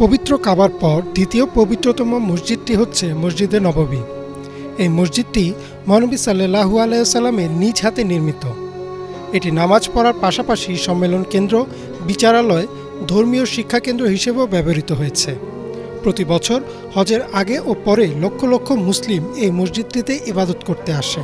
পবিত্র কাবার পর দ্বিতীয় পবিত্রতম মসজিদটি হচ্ছে মসজিদে নববী। এই মসজিদটি মহানবী সাল্লাল্লাহু আলাইহি ওয়াসাল্লামের নিজ হাতে নির্মিত। এটি নামাজ পড়ার পাশাপাশি সম্মেলন কেন্দ্র, বিচারালয়, ধর্মীয় শিক্ষা কেন্দ্র হিসেবেও ব্যবহৃত হয়েছে। প্রতি বছর হজের আগে ও পরে লক্ষ লক্ষ মুসলিম এই মসজিদটিতে ইবাদত করতে আসে।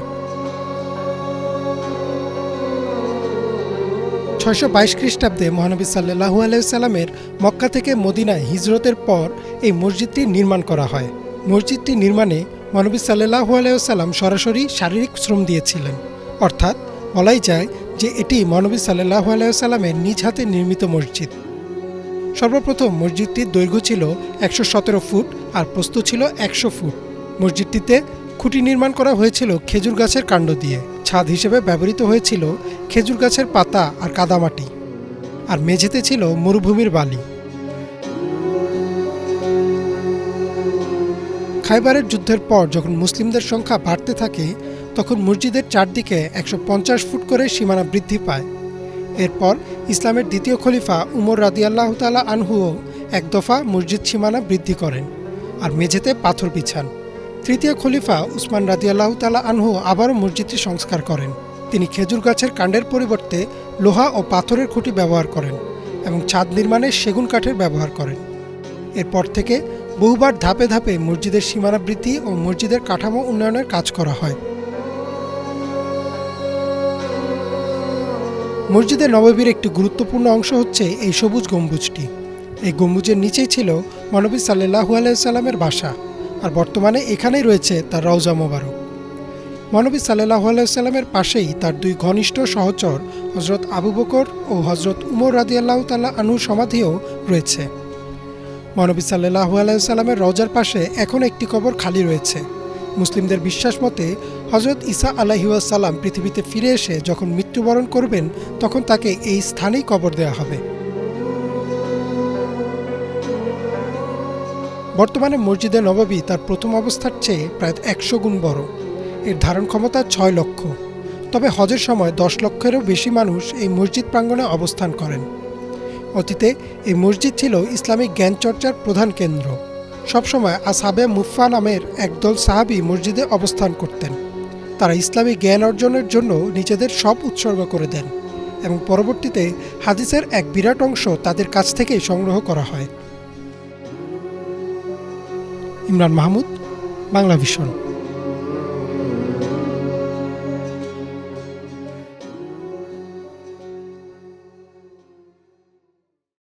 ৬২২ খ্রিস্টাব্দে মহানবী সাল্লাল্লাহু আলাইহি ওয়াসাল্লামের মক্কা থেকে মদিনায় হিজরতের পর এই মসজিদটি নির্মাণ করা হয়। মসজিদটি নির্মাণে মহানবী সাল্লাল্লাহু আলাইহি ওয়াসাল্লাম সরাসরি শারীরিক শ্রম দিয়েছিলেন, অর্থাৎ বলাই যায় যে এটি মহানবী সাল্লাল্লাহু আলাইহি ওয়াসাল্লামের নিজ হাতে নির্মিত মসজিদ। সর্বপ্রথম মসজিদটির দৈর্ঘ্য ছিল ১১৭ ফুট আর প্রস্থ ছিল ১০০ ফুট। মসজিদটিতে খুঁটি নির্মাণ করা হয়েছিল খেজুর গাছের কাণ্ড দিয়ে। ছাদ হিসেবে ব্যবহৃত হয়েছিল খেজুর গাছের পাতা আর কাদামাটি, আর মেঝেতে ছিল মরুভূমির বালি। খাইবারের যুদ্ধের পর যখন মুসলিমদের সংখ্যা বাড়তে থাকে, তখন মসজিদের চারদিকে ১৫০ ফুট করে সীমানা বৃদ্ধি পায়। এরপর ইসলামের দ্বিতীয় খলিফা উমর রাদিয়াল্লাহু তাআলা আনহুও এক দফা মসজিদ সীমানা বৃদ্ধি করেন আর মেঝেতে পাথর বিছান। তৃতীয় খলিফা উসমান রাদিয়াল্লাহু তাআলা আনহু আবারও মসজিদটি সংস্কার করেন। তিনি খেজুর গাছের কাণ্ডের পরিবর্তে লোহা ও পাথরের খুঁটি ব্যবহার করেন এবং ছাদ নির্মাণে সেগুন কাঠের ব্যবহার করেন। এরপর থেকে বহুবার ধাপে ধাপে মসজিদের সীমানা বৃদ্ধি ও মসজিদের কাঠামো উন্নয়নের কাজ করা হয়। মসজিদে নববীর একটি গুরুত্বপূর্ণ অংশ হচ্ছে এই সবুজ গম্বুজটি। এই গম্বুজের নিচেই ছিল মহানবী সাল্লাল্লাহু আলাইহি ওয়াসাল্লামের বাসা, আর বর্তমানে এখানেই রয়েছে তার রওজা মোবারক। মহানবী সাল্লাল্লাহু আলাইহি ওয়াসাল্লামের পাশেই তার দুই ঘনিষ্ঠ সহচর হযরত আবু বকর ও হযরত উমর রাদিয়াল্লাহু তাআলা আনহুর সমাধিও রয়েছে। মহানবী সাল্লাল্লাহু আলাইহি ওয়াসাল্লামের রওজার পাশে এখন একটি কবর খালি রয়েছে। মুসলিমদের বিশ্বাস মতে হযরত ঈসা আলাইহিস সালাম পৃথিবীতে ফিরে এসে যখন মৃত্যুবরণ করবেন, তখন তাকে এই স্থানেই কবর দেওয়া হবে। বর্তমানে মসজিদে নববী তার প্রথম অবস্থার চেয়ে প্রায় ১০০ গুণ বড়। এর ধারণ ক্ষমতা ৬ লক্ষ। তবে হজের সময় ১০ লক্ষেরও বেশি মানুষ এই মসজিদ প্রাঙ্গণে অবস্থান করেন। অতীতে এই মসজিদ ছিল ইসলামিক জ্ঞান চর্চার প্রধান কেন্দ্র। সবসময় আসহাবে মুফা নামের একদল সাহাবী মসজিদে অবস্থান করতেন। তারা ইসলামী জ্ঞান অর্জনের জন্য নিজেদের সব উৎসর্গ করে দেন এবং পরবর্তীতে হাদিসের এক বিরাট অংশ তাদের কাছ থেকেই সংগ্রহ করা হয়। ইমরান মাহমুদ, বাংলা ভিশন।